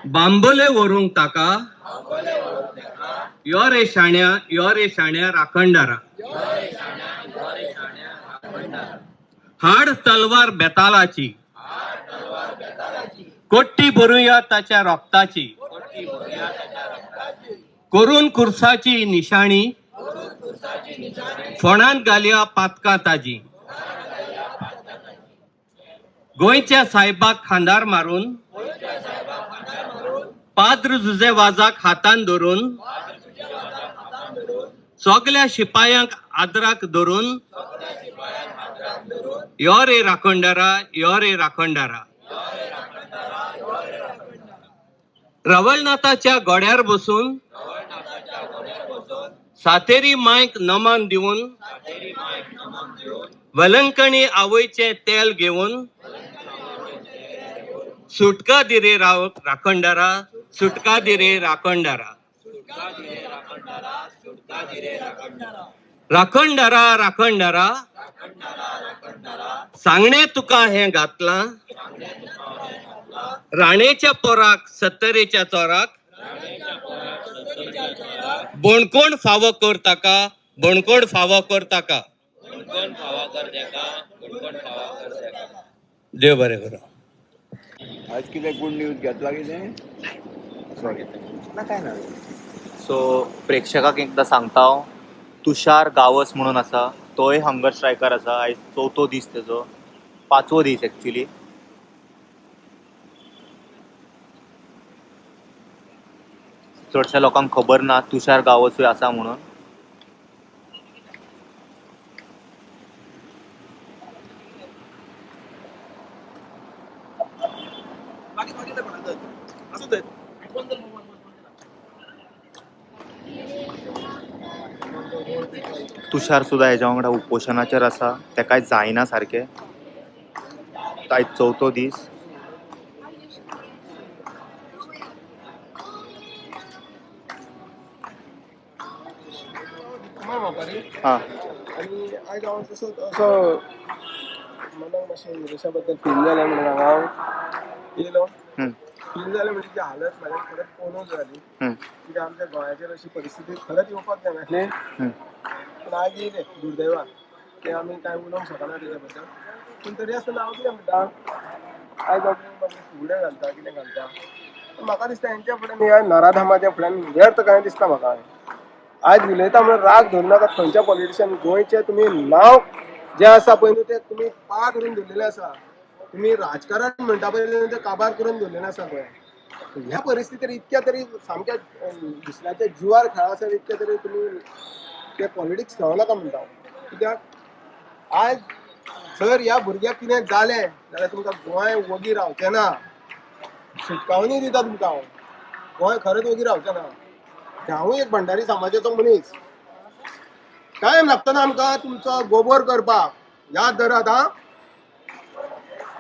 बांबले वरूंक ताका यो रे शाण्या राखणदारा हाड तलवार बेतालाची कोट्टी भरूया ताच्या रोगताची करून कुर्साची निशाणी फोंडांत घालया पातकां ताजी गोंयच्या साहेबाक खांदार मारून पाद्र जुजे वाजाक हातान धरून सगल्या शिपायांक आदराक धरून यो रे राखणदारा रवळनाथाच्या गोड्यार बसून सातेरी मांयक नमन दिवन वलंकणी आवयचे तेल घेवन सुटका दिरे राखणदारा सुटका दिरे राखणदारा राखणदारा सांगणे तुका हे घातला राणेच्या पोराक सत्तरेच्या चोराक बोणकोण फावो कर ताका देव बरें करूं. आज कितें गुड न्यूज घेतला कितें ना काय ना. सो प्रेक्षकांक एकदां सांगता हांव, तुषार गावस म्हणून आसा, तोय हंगर स्ट्रायकर आसा. आयज 4थो दीस तेजो, 5वो दीस एक्चुली. चडशा लोकांक खबर ना तुषार गावसूय आसा म्हणून. तुषार सुद्धा हेज्या वांगडा उपोशनाचेर आसा, तेकाय जायना सारकें. आयज 4थो दीस. हां आणि आयज हांव तसो असो मनाक मातशें निलेशा बद्दल फील जालें म्हणून हांगा हांव येयलो. फील जालें म्हणजे ती हालत म्हाज्या खरेंच पळोवंक जाली, कित्याक आमच्या गोंयाचेर अशी परिस्थिती खरेंच येवपाक जायनासलें. पूण आयज येयलें दुर्दैवान, तें आमी कांय उलोवंक शकना तेच्या बद्दल. पूण तरी आसतना हांव कितें म्हणटा, आयज आमी फुगड्यो घालता कितें घालता, म्हाका दिसता हेंच्या फुड्यान ह्या नराधमाच्या फुड्यान व्यर्थ कांय दिसता म्हाका. आयज उलयता म्हणून राग धरून नाका खंयच्या पॉलिटिशियन. गोंयचे तुमी नांव जें आसा पळय न्हू तें तुमी पाड करून दवरलेलें आसा. तुमी राजकारण म्हणटा पळय तें काबार करून दवरलेलें आसा पळय. ह्या परिस्थितीर इतक्या तरी सामक्या दुसऱ्याच्या जिवार खेळासर इतक्या तरी तुमी ते पॉलिटिक्स खेळूं नाका म्हणटा. कित्याक आयज जर ह्या भुरग्याक कितें जालें जाल्यार तुमकां गोंय वगी रावचें ना. शिटकावणी दिता तुमकां हांव, गोंय खरेंच वगी रावचें ना. हांवूय एक भंडारी समाजाचो मनीस. टायम लागतना आमकां तुमचो गोबर करपाक याद धरात.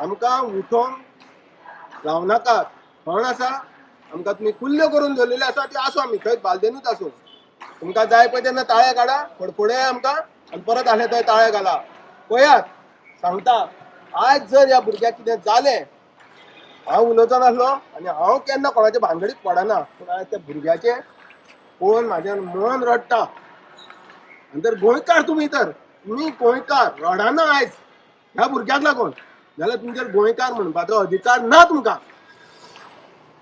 आमकां उठोवंक लावनाकात. कोण आसा आमकां तुमी कुल्ल्यो करून दवरलेल्यो आसा ती आसूं आमी खंय बालदेनूच आसूं. तुमकां जाय पळय तेन्ना ताळे काडा, फडफडे आमकां आनी परत आहले थंय ताळे घाला. पळयात सांगता, आयज जर ह्या भुरग्याक कितें जालें, हांव उलोवचो नासलो आनी हांव केन्ना कोणाच्या भानगडीक पडना. पूण आयज त्या भुरग्याचें पळोवन म्हाजें मन रडटा. आनी जर गोंयकार तुमी गोंयकार रडना आयज ह्या भुरग्याक लागून, जाल्यार तुमचेर गोंयकार म्हणपाचो अधिकार ना तुमकां.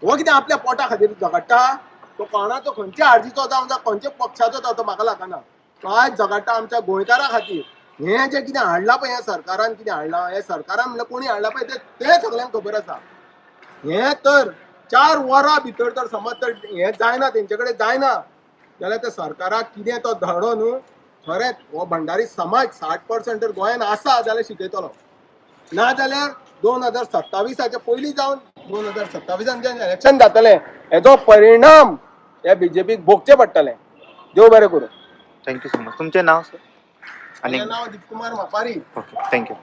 हो कितें आपल्या पोटा खातीर झगडटा, तो कोणाचो खंयच्या आर्जीचो जावं जा खंयच्या पक्षाचो जावं तो म्हाका लागना. तो आयज झगडटा आमच्या गोंयकारा खातीर. हें जें कितें हाडलां पळय, ह्या सरकारान कितें हाडलां, हे सरकारान म्हणल्यार कोणी हाडलां पळय तें सगळ्यांक खबर आसा. हें तर 4 वरां भितर तर समज तर हें जायना, तेंचे कडेन जायना जाल्यार त्या सरकाराक कितें तो धडो न्हू खरेंच हो भंडारी समाज 60% तर गोंयान आसा जाल्यार शिकयतलो. ना जाल्यार 2027 पयलीं जावन 2027 जें इलेक्शन जातलें हेजो परिणाम ह्या बीजेपीक भोगचें पडटलें. देव बरें करूं. Thank you so much. तुमचें नांव सर? आणि नाव दीपकुमार मापारी. Okay, thank you.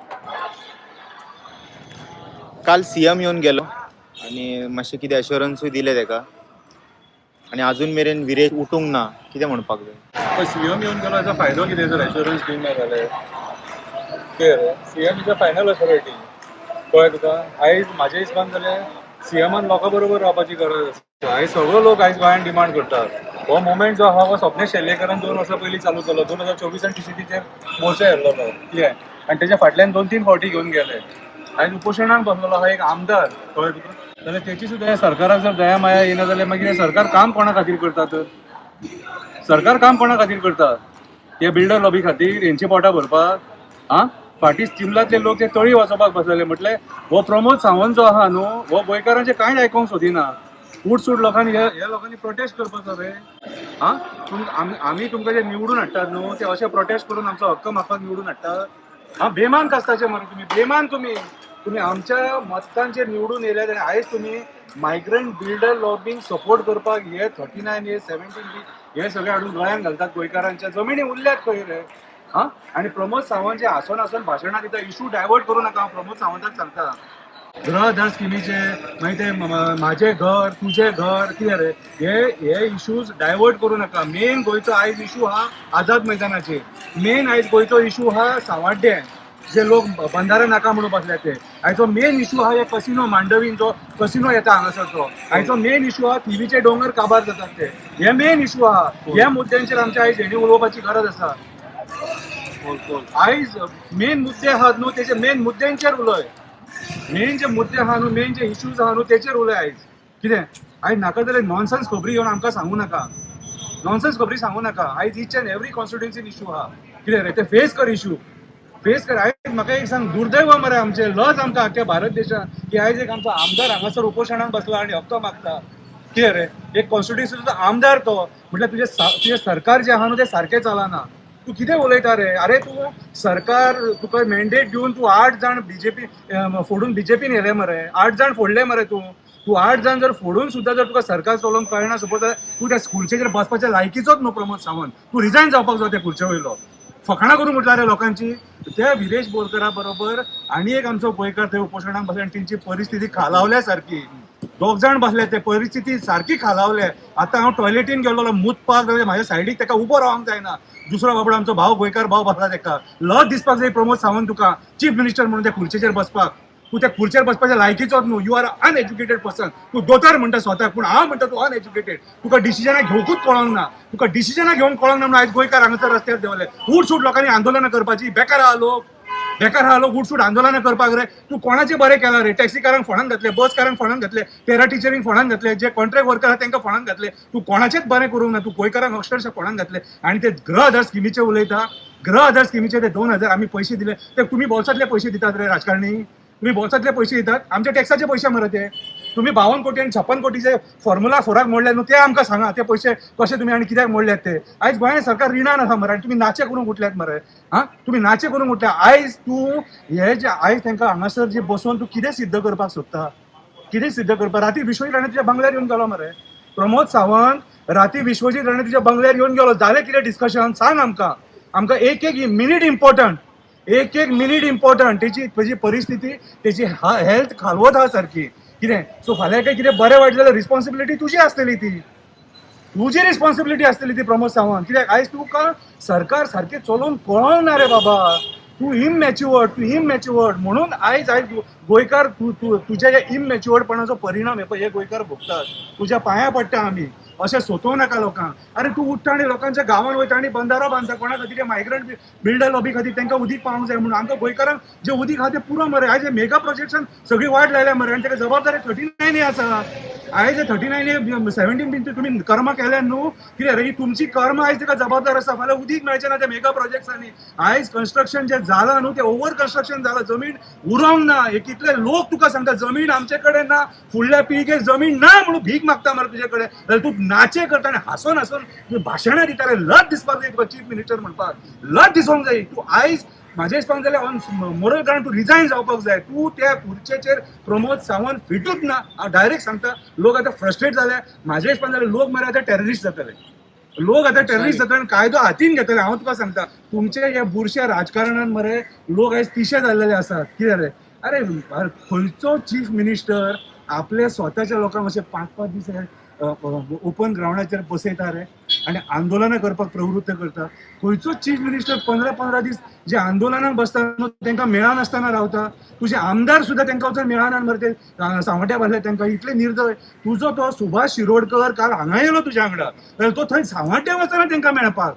काल सीएम येवन गेलो आनी मातशें कितें एश्युरन्सूय दिलें तेका, आनी अजून मेरेन विरेज उठूंक ना. कितें म्हणपाक जाय? सीएम येवन गेलो हेचो फायदो कितें जर एश्युरन्स दिवंक ना जाल्यार? CM is a final authority. कळ्ळें तुका? आयज म्हाज्या हिसपान जाल्यार सीएमान लोकां बरोबर रावपाची गरज आसा. आयज सगळो लोक आयज गोंयांत डिमांड करतात. हो मुवमेंट जो आहा हो स्वप्नील शेल्लेकरान 2 वर्सां पयलीं चालू केलो. 2024 टीसीसीचेर मोर्चा येल्लो कितें आनी तेच्या फाटल्यान 2-3 फावटी घेवन गेले. आयज उपोशणाक बसलेलो आहा एक आमदार कळ्ळें तुका. जाल्यार तेची सुद्दां सरकाराक जर दया माया येना जाल्यार मागीर सरकार काम कोणा खातीर करता तर? सरकार काम कोणा खातीर करता? हे बिल्डर लॉबी खातीर हेंची पोटां भरपाक? फाटीं चिंबलातले लोक ते तळी वचोवपाक बसलेले. म्हटले हो प्रमोद सावंत जो आहा न्हू हो गोंयकारांचे कांयच आयकोंक सोदिना. उठसूट लोकांनी ह्या लोकांनी प्रोटेस्ट करपाचो रे. आमी तुमकां जे निवडून हाडटात न्हू ते अशे प्रोटेस्ट करून आमचो हक्क मागपाक निवडून हाडटात. बेमान कास्ताचे मरे तुमी. बेमान तुम्ही आमच्या मतांचेर निवडून येयल्यात आनी आयज तुम्ही मायग्रंट बिल्डर लॉबींक सपोर्ट करपाक हे 39A 17B हे सगळे हाडून गोंयांत घालतात. गोंयकारांच्या जमिनी उरल्यात खंय रे? आणि प्रमोद सावंत जे हांसून भाशणां दिता इशू डायवर्ट करूं नाका. हांव प्रमोद सावंताक सांगता गृह आधार स्किमीचे मागीर ते म्हाजें घर तुजें घर कितें रे हे इशूज डायवर्ट करूं नाका. मेन गोंयचो आयज इशू हा आझाद मैदानाचेर. मेन आयज गोंयचो इशू हा सावड्डे जे लोक बंधारा नाका म्हणून बसले ते. आयचो मेन इशू हा हे कसिनो मांडवीन जो कसिनो येता हांगासर तो. आयचो मेन इशू हा थिवीचे डोंगर काबार जातात ते. हे मेन इशू हा. ह्या मुद्द्यांचेर आमच्या आयज हेणी उलोवपाची गरज आसा. आयज मेन मुद्दे आहात न्हू तेचे मेन मुद्द्यांचेर उलय. मेन जे मुद्दे आहा न्हू मेन जे इश्यूज आहा न्हू तेचेर उलय आयज. कितें आयज नाका जाल्यार नॉनसन्स खबरी घेवन आमकां सांगू नाका. नॉनसन्स खबरी सांगू नाका. आयज इच एंड एवरी कॉन्स्टिट्युएन्सीन इशू आहा. कितें रे ते फेस कर इशू फेस कर. आयज म्हाका एक सांग दुर्दैव मरे आमचे लज आमकां आख्या भारत देशात की आयज एक आमचो आमदार हांगासर उपोशणाक बसला आनी हक्क मागता. कितें रे एक कॉन्स्टिट्युएन्सीचो आमदार तो म्हटल्यार तुजें सरकार जें आहा न्हू तें सारकें चलना. तू कितें उलयता रे? अरे तू सरकार तुका मॅन्डेट दिवन तू 8 जाण बीजेपी फोडून बीजेपीन येले मरे. 8 जाण फोडले मरे तू 8 जाण जर फोडून सुद्दां जर तुका सरकार चलोवंक कळना सपोज तू त्या खुर्चेचेर बसपाच्या लायकीचोच न्हू प्रमोद सावंत. तू रिजायन जावपाक जाय त्या खुर्चे वयलो. फकाणां करून म्हटल्या रे लोकांची. त्या विरेश बोरकरा बरोबर आनी एक आमचो गोंयकार थंय उपोशणाक बसले आनी तेंची परिस्थिती खालावल्या सारकी. 2 जाण बसले ते परिस्थिती सारकी खालावले. आतां हांव टॉयलेटीन गेल्लो मुतपाक म्हाज्या सायडीक ताका उबो रावंक जायना. दुसरो बाबडो आमचो भाव गोंयकार भाव बसला ताका. लज दिसपाक जाय प्रमोद सावंत तुका चीफ मिनिस्टर म्हणून त्या खुर्चेचेर बसपाक. तू त्या खुर्चेर बसपाच्या लायकीचोच न्हू. You are uneducated person. तू दोतोर म्हणटा स्वताक पूण हांव म्हणटा तू अनएज्युकेटेड. तुका डिसिजनां घेवंकूच कळोंक ना. तुका डिसिजनां घेवंक कळोंक ना म्हणून आयज गोंयकार हांगासर रस्त्यार देंवले. उठसूट लोकांनी आंदोलनां करपाची. बेकार आहा लोक उठसूट आंदोलनां करपाक रे. तू कोणाचें बरें केलां रे? टॅक्सीकारांक फोंडान घातले, बसकारांक फोंडान घातले, पॅरा टिचरींक फोंडान घातले, जे कॉन्ट्रॅक्ट वर्कर आहा तांकां फोंडान घातले. तू कोणाचेंच बरें करूंक ना. तू गोंयकारांक अक्षरशः फोंडान घातले. आनी ते गृह आधार स्किमीचे उलयता. गृह आधार स्किमीचे ते 2000 आमी पयशे दिले ते तुमी बोल्सांतले पयशे दितात रे राजकारणी. तुम्ही बोल्सांतले पयशे दितात. आमच्या टॅक्साचे पयशे मरे ते. तुम्ही 52 कोटी आणि 56 कोटीचे फॉर्म्युला 4 मोडले न्हू ते आमकां सांगा. ते पयशे कशे तुम्ही आनी कित्याक मोडल्यात ते. आयज गोंय सरकार रिणान आसा मरे आनी तुमी नाचे करूंक उठल्यात मरे. तुम्ही नाचे करूंक उठल्या. आयज तूं हे जे आयज तांकां हांगासर जे बसोवन तूं कितें सिद्ध करपाक सोदता? कितें सिद्ध करपाक? राती विश्वजीत राणे तुज्या बंगल्यार येवन गेलो मरे. प्रमोद सावंत राती विश्वजीत राणे तुज्या बंगल्यार येवन गेलो. जालें कितें डिस्कशन सांग आमकां. एक मिनीट इम्पॉर्टंट. एक मिनीट इम्पॉर्टंट. तेजी परिस्थिती तेजी हेल्थ खालवत आहा सारकी. कितें सो फाल्यां कितें बरें वायट जाल्यार रिस्पॉन्सिबिलिटी तुजी आसतली ती. तुजी रिस्पॉन्सिबिलिटी आसतली ती प्रमोद सावंत. कित्याक आयज तुका सरकार सारकें चलोवंक कळोंक ना रे बाबा. तू इममॅच्युअर्ड म्हणून आयज गोंयकार तुज्या ह्या इममॅच्युअर्डपणाचो परिणाम हे पळय हे गोंयकार भोगतात. तुज्या पांयां पडटा आमी. अशें सोदूं नाका लोकांक. अरे तूं उठ्ठा आनी लोकांच्या गांवांत वयता आनी बंधारो बांदता. कोणा खातीर मायग्रंट बिल्डर लॉबी खातीर तांकां उदीक पावंक जाय म्हणून. आमकां गोंयकारांक जे उदीक आहा तें पुरो मरे. आयज मेगा प्रोजेक्ट्सान सगळी वाट लायल्या मरे आनी ताका जबाबदारी 39A आसा. आयज 39A 17 बीन तुमी कर्मां केल्यात न्हू. कितें रे ही तुमची कर्म आयज ताका जबाबदार आसा. फाल्यां उदीक मेळचें ना त्या मेगा प्रोजेक्ट्सांनी. आयज कन्स्ट्रक्शन जें जालां न्हू तें ओव्हर कन्स्ट्रक्शन जालां. जमीन उरोंक ना. हे कितले लोक तुका सांगता जमीन आमचे कडेन ना. फुडल्या पिळगेक जमीन ना म्हणून भीक मागता मरे तुजे कडेन. जाल्यार तूं नाचे करता आनी हांसून भाशणां दिता रे. लज दिसपाक जाय तुका चीफ मिनिस्टर म्हणपाक. लज दिसूंक जाय. तूं आयज म्हाजे हिसपान जाल्यार ऑन मोरल ग्रावंड तूं रिजायन जावपाक जाय. तूं त्या खुर्चेचेर प्रमोद सावंत फिटूच ना. हांव डायरेक्ट सांगता. लोक आतां फ्रस्ट्रेट जाले. म्हाजे हिसपान जाल्यार लोक मरे आतां टेररिस्ट जातले. लोक आतां टेररिस्ट जातले आनी कायदो हातीन घेतले. हांव तुका सांगता तुमच्या ह्या बुरश्या राजकारणान मरे लोक आयज पिशे जाल्लेले आसात. कितें रे अरे खंयचो चीफ मिनिस्टर आपल्या स्वताच्या लोकांक अशें 5-5 दीस ओपन ग्रावंडाचेर बसयता रे. आनी आंदोलनां करपाक प्रवृत्त करता. खंयचोच चीफ मिनिस्टर 15-15 दीस जे आंदोलनाक बसता न्हू तांकां मेळनासतना रावता. तुजे आमदार सुद्दां तांकां वचून मेळाना मरे ते सावड्ड्या बांदले तांकां इतले निर्दय. तुजो तो सुभाष शिरोडकर काल हांगा येयलो तुज्या वांगडा जाल्यार तो थंय सावड्ड्या वचना तांकां मेळपाक.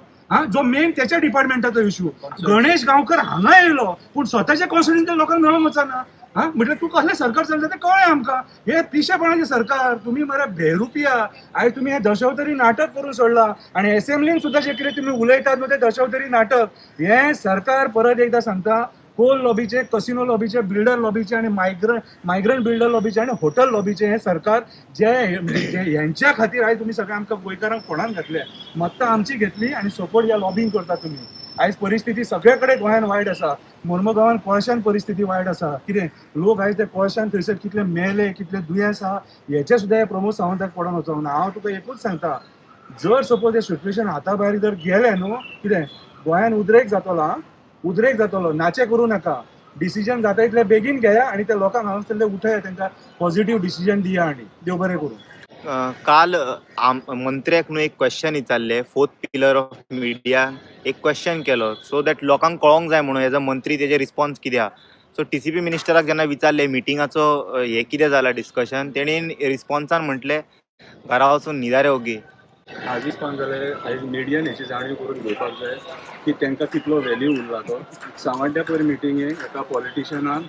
जो मेन त्याच्या डिपार्टमेंटाचो इश्यू. गणेश गांवकर हांगा येयलो पूण स्वताच्या कॉन्स्टिट्युएंसीच्या लोकांक मेळोंक वचना. म्हटल्यार तूं कसलें सरकार चलता तें कळ्ळें आमकां. हे पिशेपणाचें सरकार. तुमी मरे बेरुपिया. आयज तुमी हें दशावतारी नाटक करून सोडलां आनी एसेंब्लीन सुद्दां जे कितें तुमी उलयतात न्हू तें दशावतारी नाटक. हें सरकार परत एकदां सांगता कोल लॉबीचे, कसिनो लॉबीचे, बिल्डर लॉबीचे आणि मायग्रंट बिल्डर लॉबीचे आणि हॉटेल लॉबीचे हे सरकार जे यांच्या खातीर आयज तुम्ही सगळ्या आमकां गोंयकारांक फोंडान घातले. मत्तां आमची घेतली आणि सपोर्ट ह्या लॉबींग करता तुम्ही. आयज परिस्थिती सगळे कडेन गोंयान वायट आसा. मोर्मुगांवान कोळशान परिस्थिती वायट आसा. कितें लोक आयज ते कोळशान थंयसर कितले मेले, कितले दुयेंस आहा हेचे सुद्दां हे प्रमोद सावंताक पडोन वचोंक ना. हांव तुका एकूच सांगता जर सपोज हे सिच्युएशन हाता भायर जर गेलें न्हू कितें गोंयान उद्रेक जातलो. नाचे करूं नाका. डिसिजन जाता इतले बेगीन घेया आणि त्या लोकांक हांगासरले उठया तांकां पॉझिटिव्ह डिसिजन दिया आणि देव बरें करूं. काल मंत्र्याक न्हू एक क्वेश्चन विचारले 4th पिलर ऑफ मिडिया एक क्वेश्चन केलो सो दॅट लोकांक कळोंक जाय म्हणून एज अ मंत्री तेजे रिस्पॉन्स कितें आहा. सो TCP मिनिस्टराक जेन्ना विचारले मिटिंगाचो हे कितें जालां डिस्कशन तेणीन रिस्पॉन्सान म्हटले घरा वचून न्हिदारे ओगी. आजच पण जाल्यार आयज मिडियान हेची जाणीव करून घेवपाक जाय की तांकां कितलो व्हॅल्यू उरला तो. सावड्ड्या पयर मिटिंगेक एका पॉलिटिशनान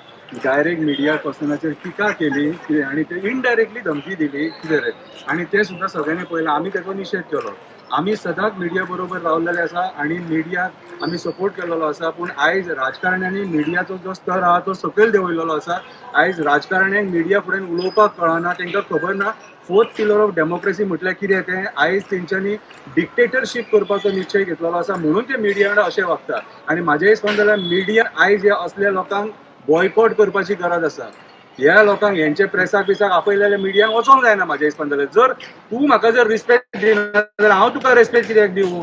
डायरेक्ट मिडिया पर्सनाचेर टिका केली कितें आनी ते इनडायरेक्टली धमकी दिली कितें रे आनी ते सुद्दां सगळ्यांनी पळयलें. आमी तेचो निशेध केलो. आमी सदांच मिडिया बरोबर रावलेले आसा आनी मिडियाक आमी सपोर्ट केलेलो आसा. पूण आयज राजकारण्यांनी मिडियाचो जो स्तर आहा तो सकयल देंवयलेलो आसा. आयज राजकारण्यांक मिडिया फुडें उलोवपाक कळना. तांकां खबर ना 4th पिलर ऑफ डेमोक्रेसी म्हटल्यार कितें तें. आयज तेंच्यांनी डिक्टेटरशीप करपाचो निश्चय घेतलेलो आसा म्हणून ते मिडिया वांगडा अशें वागता. आनी म्हाजें हिसपान जाल्यार मिडिया आयज ह्या असल्या लोकांक बॉयकॉट करपाची गरज आसा. ह्या लोकांक हेंचे प्रेसाक बिसाक आपयलेल्या मिडियाक वचोंक जायना म्हाज्या हिसपान जाल्यार. जर तूं म्हाका जर रिस्पेक्ट दिना जाल्यार हांव तुका रेस्पेक्ट कित्याक दिवं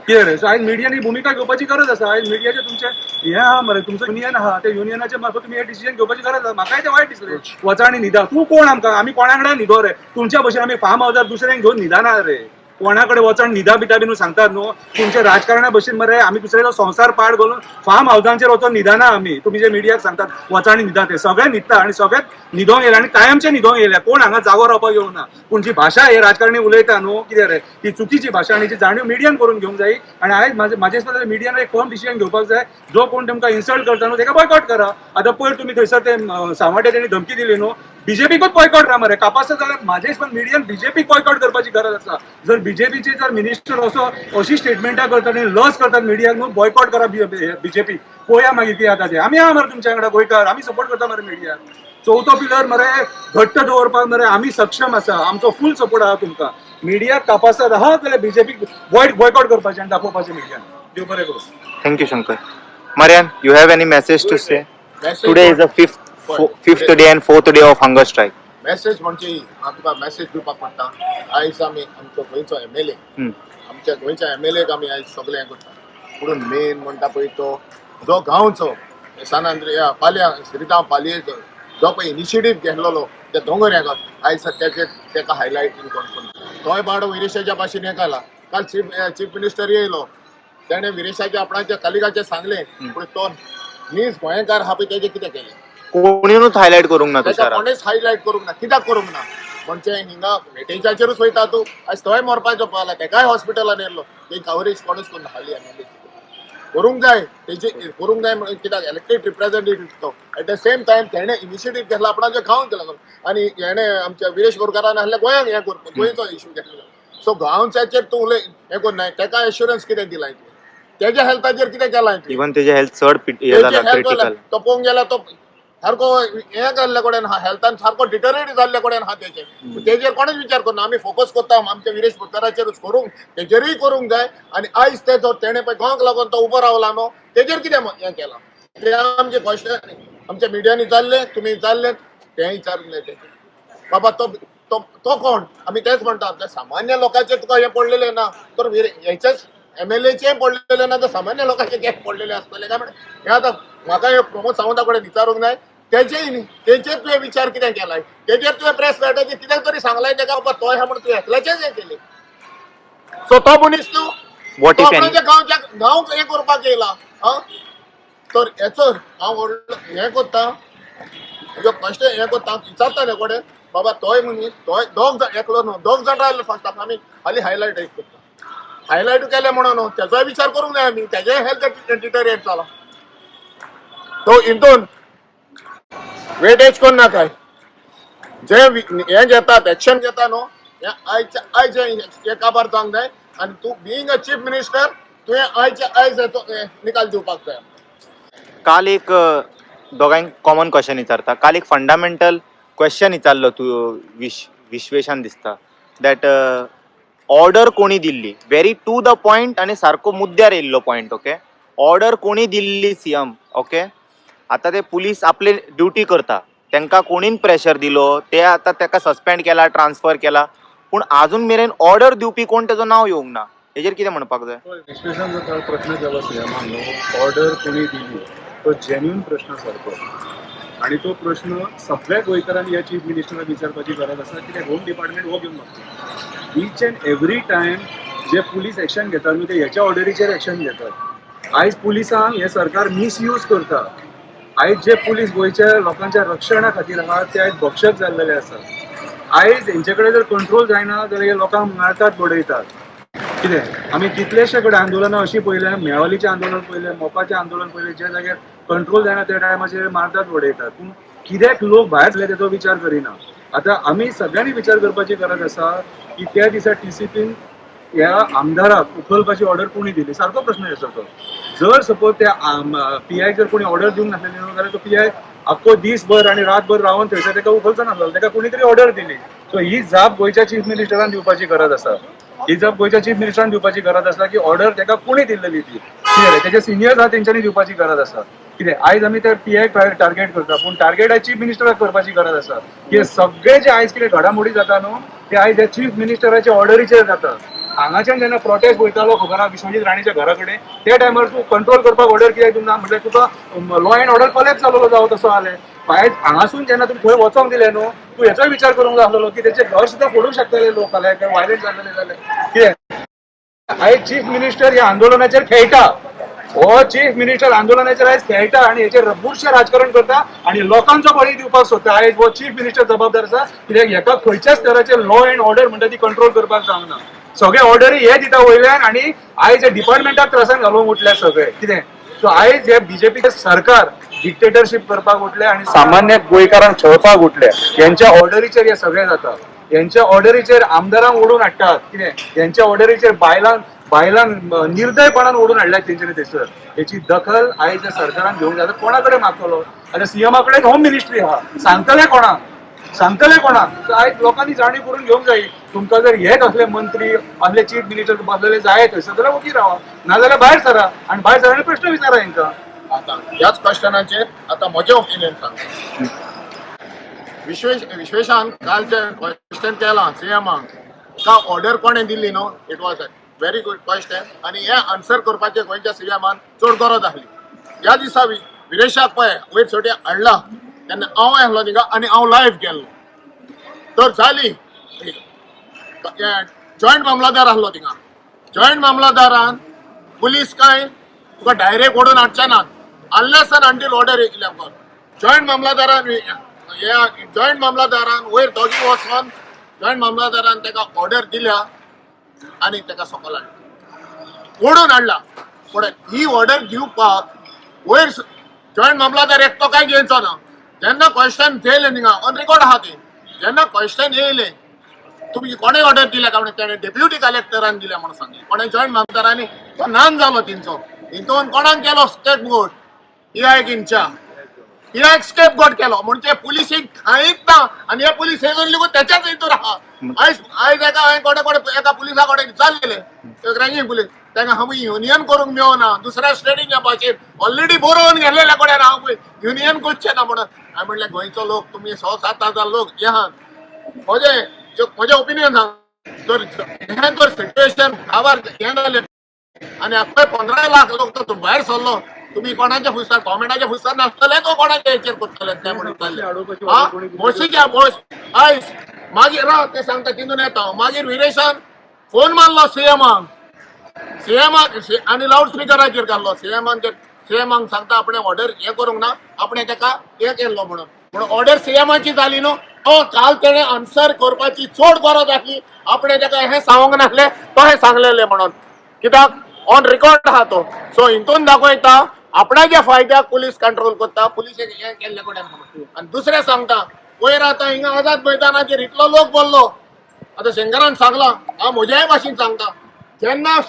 कितें रे. सो आयज मिडियानी भुमिका घेवपाची गरज आसा. आयज मिडियाचे तुमचे हे आहा मरे तुमचो युनियन आहा त्या युनियनाच्या मार्फत तुमी हे डिसिजन घेवपाची गरज आसा. म्हाकाय ते वायट दिसलें वचा आनी न्हिदा. तूं कोण आमकां आमी कोणा कडेन न्हिदो रे. तुमच्या भशेन आमी फार्म हावजार दुसऱ्यांक घेवन न्हिदाना रे. कोणा कडेन वचून न्हिदा बिटा बीन सांगतात न्हू तुमच्या राजकारणा भशेन मरे आमी दुसऱ्याचो संसार पाड घालून फार्म हावजांचेर वचून न्हिदाना आमी. तुमी जे मिडियाक सांगतात वचा आनी न्हिदा ते सगळे न्हिदता आनी सगळ्यात न्हिदोंक येयला आनी कायमचे न्हिदोंक येयल्या. कोण हांगा जागो रावपाक येवना. पूण जी भाशा हे राजकारणी उलयता न्हू कितें रे ती चुकीची भाशा आनी ती जाणीव मिडियान करून घेवंक जाय. आनी आयज म्हाजे हिसपान मिडियान एक फर्म डिसिजन घेवपाक जाय. जो कोण तुमकां इन्सल्ट करता न्हू ताका बॉयकॉट करा. आतां पयर तुमी थंयसर ते सावड्ड्या तेणी धमकी दिली न्हू बीजेपीकूच बॉयकॉट करा मरे. कापासा जाल्यार म्हाज्या हिसपान मिडियान बीजेपीक बॉयकॉट करपाची गरज आसा. जर बीजेपीचे जर मिनिस्टर असो अशी स्टेटमेंटां करतात आनी लस करतात मिडियाक न्हू बॉयकॉट करा बीजेपी. पळोवया मागीर कितें जाता तें. आमी आहा मरे तुमच्या वांगडा गोंयकार. आमी सपोर्ट करता मरे मिडियाक. 4थो पिलर मरे घट्ट दवरपाक मरे आमी सक्षम आसा. आमचो फूल सपोर्ट आहा तुमकां. मिडियाक कापासत आहा जाल्यार बीजेपीक बॉयकॉट करपाचें आनी दाखोवपाचें मिडियान. देव बरें करूं. Thank you Shankar. Marian, you have any message to say? Today is the fifth day and 4th day of hunger strike. Message म्हणजे हांव तुका मेसेज दिवपाक पडटा. आयज आमी आमचो गोंयचो MLA आमच्या गोंयच्या MLAक आमी आयज सगळें हें करता. पूण मेन म्हणटा पळय तो जो गांवचो सान आंद्रिया पालया श्रीराम पालयेचो जो पळय इनिशिएटीव घेतलेलो त्या दोंगऱ्याक आयज सद्याचेर तेका हायलायटींग कोण तोय बाड विरेशाच्या भाशेन हें केला. काल चीफ मिनिस्टर येयलो तेणें विरेशाच्या आपणाच्या कलिगाचें सांगलें पूण तो नीज गोंयकार आहा पळय तेजें कितें केलें कोणीनूच हायलायट करूंक ना तुषारा. कोणेच हायलायट करूंक ना. कित्याक करूंक ना म्हणजे हिंगा वेटेजाचेरूच वयता तूं. आयज थंय मरपाचो पळयला तेकाय हॉस्पिटलान येयलो ते कवरेज कोणूच करून हाली एमएलए करूंक जाय. तेजे करूंक जाय म्हणून कित्याक इलेक्टेड रिप्रेझेंटेटिव्ह तो एट द सेम टायम तेणें इनिशिएटीव घेतला आपणाच्या गांवांत केला आनी हेणें आमच्या विरेश बोरकारान आहल्या गोंयांक हें करपाक गोंयचो इश्यू घेतलो. सो गांवच्याचेर तूं उलय हें करना. तेका एश्युरन्स कितें दिलाय तेज्या हेल्थाचेर कितें केलां इवन तेजे हेल्थ चड क्रिटिकल तो पळोवंक गेल्यार तो सारको हें जाल्ले कडेन हा हेल्थान सारको डिटरेट जाल्ले कडेन हा तेजेर कोणूच विचार करना. आमी फोकस करता आमच्या विरेश बोरकाराचेरूच करूंक तेजेरूय करूंक जाय. आनी आयज ते जो तेणें पळय गोंयाक लागून तो उबो रावला न्हू तेजेर कितें हें केलां ते आमचे क्वेश्चन आमच्या मिडियांनी जाल्ले तुमी जाल्ले तें विचारले ते बाबा तो कोण. आमी तेच म्हणटा सामान्य लोकांचेर तुका हें पडलेलें ना तर हेचेच MLAचे पडलेले ना तर सामान्य लोकांचे गॅप पडलेले आसतले काय म्हणून हें आतां म्हाका हे प्रमोद सावंता कडेन विचारूंक जाय. तेजेर तुवें विचार कितें केलाय तेजेर तुवें प्रेस मेळटाचेर कितें तरी सांगलाय तेका बाबा तोय हा म्हणून तुवें एकल्याचेच हें केलें. सो तो मनीस न्हू What तो if any- आपणाच्या गांव हे करपाक येयला तर हेचो हांव व्हडलो हें कोत्ता म्हणजे फर्स्ट हें कोत्ता विचारता रे कडेन बाबा तोय मनीस तोय दोग जाण एकलो न्हू दोग जाण रावले फर्स्ट आमी हाली हायलायट एक करता हायलायट केले म्हणून न्हू तेजोय विचार करूंक जाय आमी तेजेय हेल्थ डिटरिएट जाला तो हितून वेटेज कोण ना काय जे हे घेतात एक्शन घेता न्हू हे आयज हे काबार जावंक जाय आनी तूं बिईंग अ चीफ मिनिस्टर तुवें आयज हेचो निकाल दिवपाक जाय काल एक दोगांक कॉमन क्वेश्चन विचारता काल एक फंडामेंटल क्वेश्चन विचारलो तू विश्वेशान दिसता दॅट ऑर्डर कोणी दिल्ली व्हेरी टू द पॉयंट आणि सारको मुद्द्यार येयल्लो पॉयंट ओके ऑर्डर कोणी दिल्ली सीएम ओके आता ते पुलीस आपले ड्युटी करता तांकां कोणीन प्रेशर दिलो ते आता ताका सस्पेंड केला ट्रान्सफर केला पूण अजून मेरेन ऑर्डर दिवपी कोण त्याचं नाव येवंक ना हेजेर कितें म्हणपाक जाय विश्लेषण जो प्रश्न केला सिएमान न्हू ऑर्डर कोणी दिली तो जेन्युन प्रश्न सारको आणि तो प्रश्न सगळ्या गोंयकारांनी ह्या चीफ मिनिस्टराक विचारपाची गरज आसा कित्याक होम डिपार्टमेंट हो घेवन मागता ईच अँड एवरी टायम जे पुलीस एक्शन घेतात न्हू ते ह्याच्या ऑर्डरीचेर एक्शन घेतात आयज पुलिसांक हे सरकार मिसयूज करता आयज जे पुलीस गोंयच्या लोकांच्या रक्षणा खातीर आहा ते आयज भक्षक जाल्लेले आसात आयज हेंचे कडेन जर कंट्रोल जायना जाल्यार हे लोकांक मारतात बडयतात कितें आमी कितलेशे कडेन आंदोलनां अशीं पळयल्या मेवालीचें आंदोलन पळयलें मोपाचें आंदोलन पळयलें ज्या जाग्यार कंट्रोल जायना त्या टायमाचेर मारतात बडयतात पूण कित्याक लोक भायर सरले तेचो विचार करिना आतां आमी सगळ्यांनी विचार करपाची गरज आसा की त्या दिसा टीसीपीन ह्या आमदाराक उखलपाची ऑर्डर कोणी दिली सारको प्रश्न येता तो जर सपोज त्या पीआय जर कोणी ऑर्डर दिवंक नासलेली न्हू जाल्यार तो पीआय आख्खो दीसभर आनी रातभर रावन थंयसर ताका उखलचो नासलो ताका कोणी तरी ऑर्डर दिली सो ही जाप गोंयच्या चीफ मिनिस्टरान दिवपाची गरज आसा ही जाप गोंयच्या चीफ मिनिस्टरान दिवपाची गरज आसा की ऑर्डर ताका कोणी दिल्ली ती क्लियर तेजे सिनियर्स आहा तेंच्यांनी दिवपाची गरज आसा कितें आयज आमी त्या पीआय टार्गेट करता पूण टार्गेट चीफ मिनिस्टराक करपाची गरज आसा की सगळे जे आयज कितें घडामोडी जाता न्हू ते आयज ह्या चीफ मिनिस्टराच्या ऑर्डरीचेर जाता हांगाच्यान जेन्ना प्रोटेस्ट वयतालो खबर आहा विश्वजीत राणेच्या घरा कडेन त्या टायमार तूं कंट्रोल करपाक ऑर्डर कित्याक दिवना म्हटल्यार तुका लॉ अँड ऑर्डर कोलॅप्स जालोलो जावं तसो जालें आयज हांगासून जेन्ना तुमी थंय वचोंक दिलें न्हू तूं हेचोय विचार करूंक जाय आसलो की तेचे घर सुद्दां फोडूंक शकताले लोक जाल्यार काय वायलंट जाल्ले जाल्यार कितें आयज चीफ मिनिस्टर ह्या आंदोलनाचेर खेळटा हो चीफ मिनिस्टर आंदोलनाचेर आयज खेळटा आनी हेचेर बुरशें राजकारण करता आनी लोकांचो बळी दिवपाक सोदता आयज हो चीफ मिनिस्टर जबाबदार आसा कित्याक हेका खंयच्याच स्तराचेर लॉ अँड ऑर्डर म्हणटा ती कंट्रोल करपाक जावना सगळे ऑर्डरी हे दिता वयल्यान आनी आयज हे डिपार्टमेंटाक त्रासान घालूंक उठल्या सगळे कितें सो आयज हे बीजेपीचे सरकार डिक्टेटरशीप करपाक उठले आनी सामान्य गोंयकारांक छळपाक उठले यांच्या ऑर्डरीचेर हे सगळे जाता यांच्या ऑर्डरीचेर आमदारांक ओडून हाडटात कितें यांच्या ऑर्डरीचेर बायलांक निर्दयपणान ओडून हाडल्यात तेंच्यांनी थंयसर हेची दखल आयज ह्या सरकारान घेवंक जाय कोणा कडेन मागतलो आतां सीएमा कडेन होम मिनिस्ट्री आहा सांगतले कोणाक आयज लोकांनी जाणीव करून घेवंक जाय तुमकां जर हे कसले मंत्री असले चीफ मिनिस्टर बसलेले जाय थंयसर जाल्यार वगी रावा नाजाल्यार भायर सरा आनी भायर सरांनी प्रश्न विचारा हेंकां आता ह्याच क्वेश्चनाचेर आता म्हजें ओपिनियन सांग विश्वेशान कालचे क्वेश्चन केला सीएमाक का ऑर्डर कोणें दिल्ली न्हू it was a very good question आनी हे आन्सर करपाचें गोंयच्या सीएमान चड गरज आसली ह्या दिसा विरेशाक पळय वयर सोटी हाडला तेन्ना हांव आसलो थिंगा आनी हांव लायव्ह गेल्लो तर जाली जॉयंट मामलादार आसलो थिंगा जॉयंट मामलादारान पुलीस काय तुका डायरेक्ट ओडून हाडचे नात अनलेस अँड अंटील ऑर्डर येयल्या जॉयंट मामलादारान वयर दोगी वचोन जॉयंट मामलादारान ताका ऑर्डर दिल्या आनी ताका सकयल हाडला ओडून हाडला पूण ही ऑर्डर दिवपाक वयर जॉयंट मामलादार एकटो काय घेवचो ना जेन्ना क्वेश्चन येयले थिंगा ऑन रेकॉर्ड आहा ते जेन्ना क्वेश्चन येयले तुमी कोणें ऑर्डर दिल्या काय तेणें डेप्युटी कलेक्टरान दिल्या म्हणून सांगलें कोणें जॉयंट मामलादारांनी तो नान जालो तेंचो हितून कोणाक केलो स्टेप गोट इरायक इंचा इरायक स्टेप गोट केलो म्हणजे पुलिसीक खायच ना आनी हे पुलीस हे लेगून त्याच्याच हितून आहा आयज एका पुलिसा कडेन विचारलेले रँगींग पुलीस ताका हांव युनियन करूंक मेळना दुसऱ्या स्टेटीन येवपाचेर ऑलरेडी बरोवन गेल्लेल्या कडेन हांव युनियन करचें ना म्हणून हांवें म्हणलें गोंयचो लोक तुमी 6-7 लोक हे आहात म्हजें ओपिनियन सांग जर सिच्युएशन गांवार हें जालें आनी आख्खे 15 लाख लोक तो भायर सरलो तुम्ही कोणाच्या फुसार कॉमेंटाच्या फुसार नासतले तो कोणाच्या हेचेर करतले ते म्हणून चालले बसीच्या बस आयज मागीर ते सांगता तितून येता मागीर विरेशान फोन मारलो सीएमाक आणि लाऊड स्पीकराचेर घाल्लो सीएमाक सांगता आपण ऑर्डर हे करूंक ना आपण ताका हे केल्लो म्हणून ऑर्डर सीएमाची जाली न्हू काल तेणे आन्सर करपाची चड गरज आसली आपण ताका हे सांगूंक नासले तो हे सांगलेले म्हणून कित्याक ऑन रेकॉर्ड आहा तो सो हितून दाखयता आपणाच्या फायद्याक पुलीस कंट्रोल करता पुलीस हे केल्ले कडेन म्हणून आणि दुसरें सांगता वयर आतां हिंगा आझाद मैदानाचेर इतलो लोक बोललो आता शंकरान सांगला हांव म्हज्याय भाशेन सांगता जेन्ना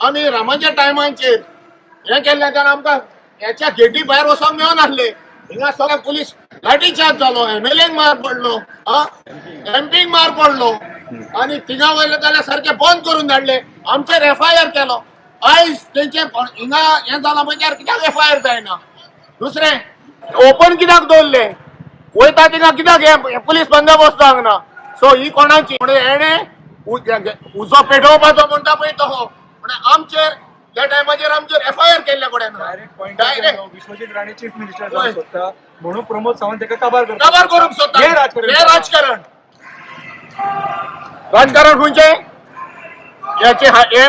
आमी रामाच्या टायमाचेर हे केल्ले तेन्ना आमकां ह्याच्या गेटी भायर वचोंक मेळनासले हिंगा सगळे पुलीस लाठी चार्ज जालो एमएलएक मार पडलो एमपीक मार पडलो आणि थिंगा वयले जाल्यार सारखे बंद करून धाडले आमचेर एफआयआर केलो आयज तेंचे हिंगा हे जाला म्हळ्यार कित्याक एफआयआर जायना दुसरें ओपन कित्याक दवरले वयता थिंगा कित्याक हे पुलीस बंदोबस्त जावंक ना सो ही कोणाची हेणे उजो पेटोवपाचो म्हणटा पळय तो म्हणजे आमचेर त्या टायमाचेर आमचेर एफआयआर केल्ले कडेन direct Vishwajit Rane chief minister जावंक सोदता म्हणून प्रमोद सावंत ताका काबार करूंक सोदता हे राजकारण राजकारण खंयचे याचे हे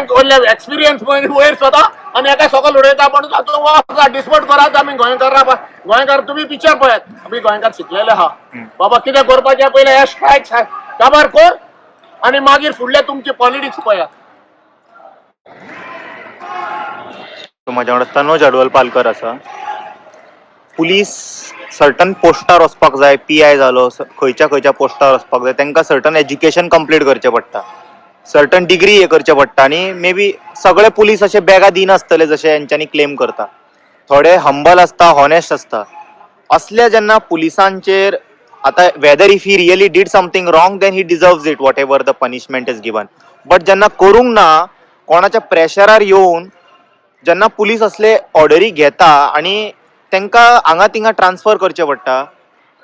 एक्सपिरियन्स वयर स्वता आणि एका सकल उडयता पण तातूंत डिस्पोट करात आमी गोंयकार तुम्ही पिक्चर पळयात आमी गोंयकार शिकलेले आहा बाबा कितें करपाचें पयलें हे स्ट्रायक काबार कर आणि मागीर फुडले तुमचे पॉलिटिक्स पळयात माझ्या वांगडा तनोज अडवल पालकर आसा पुलीस सर्टन पोस्टार वचपाक जाय पीआय जालो खंयच्या पोस्टार वचपाक जाय तांकां सर्टन एज्युकेशन कंप्लीट करचें पडटा सर्टन डिग्री हे करचें पडटा आनी मे बी सगळे पुलीस अशे बेगा दिनासतले जशे हेंच्यांनी क्लेम करता थोडे हंबल आसता हॉनेस्ट आसता असले जेन्ना पुलिसांचेर आतां whether if he really did something wrong then he deserves it whatever the punishment is given but जेन्ना करूंक ना कोणाच्या प्रेशरार येवन जेन्ना पुलीस असले ऑर्डरी घेता आनी तांकां हांगा थिंगा ट्रान्सफर करचें पडटा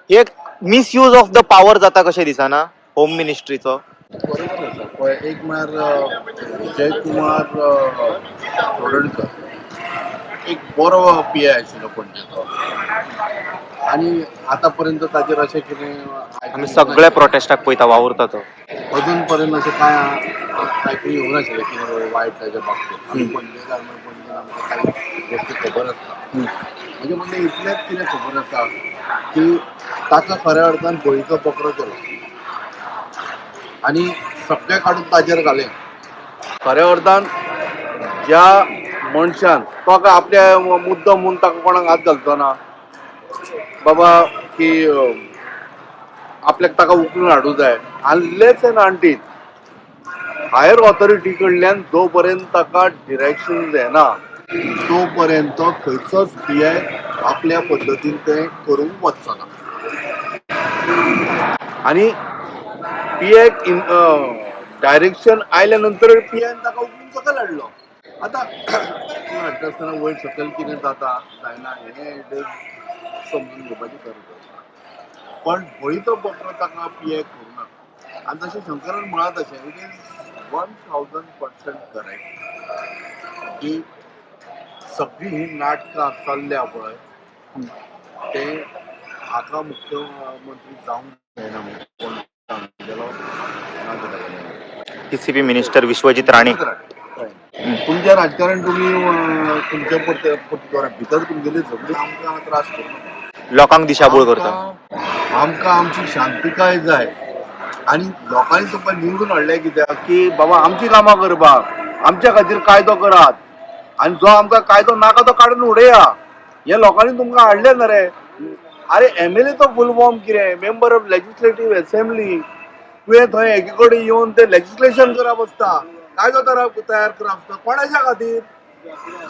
हे मिसयूज ऑफ द पावर जाता कशें दिसना होम मिनिस्ट्रीचो बरोबर आसा पळय एक म्हळ्यार जयकुमार तोडणकर एक बरो पीआय आशिल्लो पणजेचो आनी आतां पर्यंत ताचेर अशें कितें आमी सगळे प्रोटेस्टाक पळयता वावुरता तो अजून पर्यंत अशें कांय आयकूंक येवंक नाशिल्लें कितें वायट ताच्या बाबतींत आमी पणजेकार म्हणून पणजेन आमकां कांय गोश्टी खबर आसता म्हणजे म्हणजे इतलेंच कितें खबर आसा की ताका खऱ्या अर्थान बळीचो पकडो केलो आणि सगळे काढून ताजेर घाले खऱ्या अर्थान ज्या मनशान तो काय आपल्या मुद्दम म्हणून ताका कोणाक हात घालचो ना बाबा की आपल्याक ताका उखलून हाडूं जाय अनलेस एंड अनटील हायर ऑथॉरिटी कडल्यान जो पर्यंत ताका डिरेक्शन येना तो पर्यंत खंयचोच पीआय आपल्या पद्दतीन तें करूंक वचचो ना आणि पीआय डायरेक्शन आयल्या नंतर पीआयन ताका उखलून सकयल हाडलो आतां हाडटा आसतना वयर सकयल कितें जाता जायना हें समजून घेवपाची गरज आसा पण बळीचो पकडो ताका पीआय करूं ना आनी तशें शंकरान म्हळां तशें इट इज 1000% करेक्ट की सगळी ही नाटकां चल्ल्या पळय ते हाका मुख्यमंत्री जावंक जायना म्हणून टीसीपी मिनिस्टर विश्वजीत राणे तुमचें राजकारण तुम्ही तुमच्या भितर तुमगेली सगळी आमकां त्रास करता लोकांक दिशाभूल करता आमकां आमची शांतीकाय जाय आनी लोकांनी तुमकां निवडून हाडले कित्याक की बाबा आमची कामां करपाक आमच्या खातीर कायदो करात आनी जो आमकां कायदो नाका तो काडून उडया हे लोकांनी तुमकां हाडले ना रे अरे एमएलएचो फूल फॉर्म कितें मेंबर ऑफ लेजिस्लेटिव्ह असेंब्ली तुवें थंय एके कडेन येवन ते लेजिस्लेशन करप आसता कायदो तयार करप आसता कोणाच्या खातीर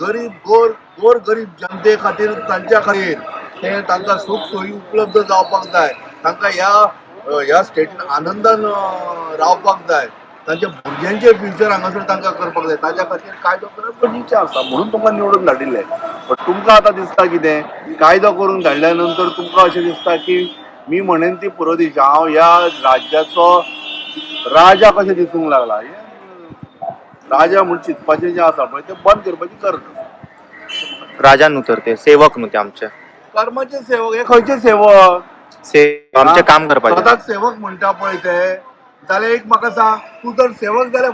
गरीब गोर गरीब जनते खातीर तांच्या खातीर ते तांकां सूख सोयी उपलब्ध जावपाक जाय तांकां ह्या स्टेटीन आनंदान रावपाक जाय तांच्या भुरग्यांचे फ्युचर हांगासर तांकां करपाक जाय ताच्या खातीर कायदो करप गरजेचें आसा म्हणून तुमकां निवडून धाडिल्ले बट तुमकां आतां दिसता कितें कायदो करून धाडल्या नंतर तुमकां अशें दिसता की मी म्हणेन ती पुरो दिशा हांव ह्या राज्याचो राजा कशें दिसूंक लागला राजा म्हणून चिंतपाचें जें आसा पळय तें बंद करपाची गरज आसा राजा न्हू तर ते सेवक न्हू ते आमचे कर्माचे सेवक हे खंयचे सेवक आमचे काम करपाचे सदांच सेवक म्हणटा पळय ते जाल्यार एक म्हाका सांग, तूं जर सेवक जाल्यार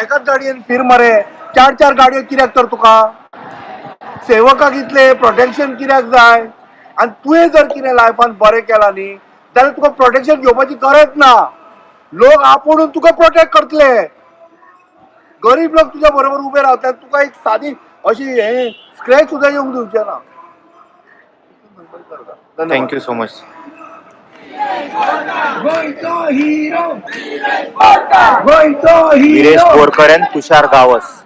एकाच गाडयेन फिर मरे, 4 गाडयो कित्याक तर तुका? सेवकाक इतले प्रोटेक्शन कित्याक जाय? आनी तुवें जर कितें लायफान बरें केलां न्ही जाल्यार तुका प्रोटेक्शन घेवपाची गरज ना. लोक आपुणून तुका प्रोटेक्ट करतले. गरीब लोक तुज्या बरोबर उबे रावतले, तुका एक सादी अशी हे स्क्रॅच सुद्दां येवंक दिवचे ना. Thank you so much. Viresh Borkar and Tushar Gawas.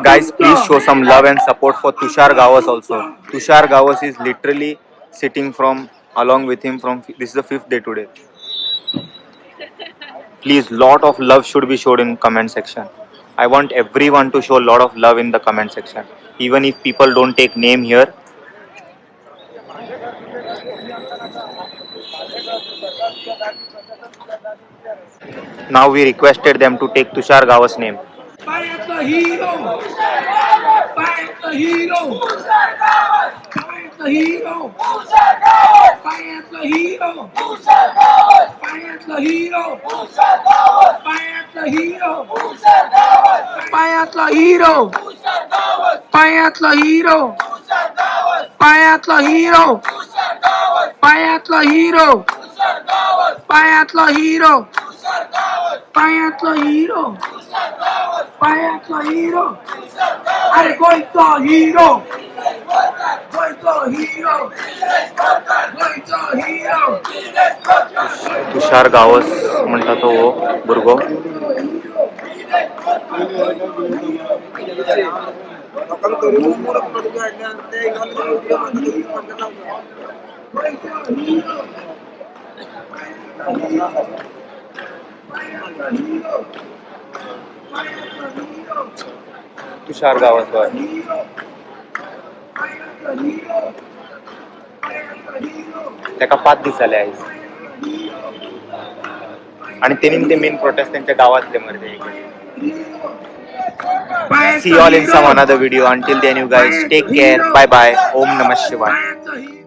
Guys, please show some love and support for Tushar Gawas also. Tushar Gawas is literally sitting along with him this is the 5th day today. Please, lot of love should be showed in comment section. I want everyone to show a lot of love in the comment section. Even if people don't take name here. Now we requested them to take Tushar Gawas name. अरे गोयचो hero गोयचो hero गोयचो hero तुषार गावस म्हणता तो हो भुरगो. तुषार गावस होय. ताका 5 दीस जाले आयज आणि तेणीन ते मेन प्रोटेस्ट त्यांच्या गावातले मरे. See you all in some another video. Until then, you guys take care. Bye bye. Om Namah Shivaya.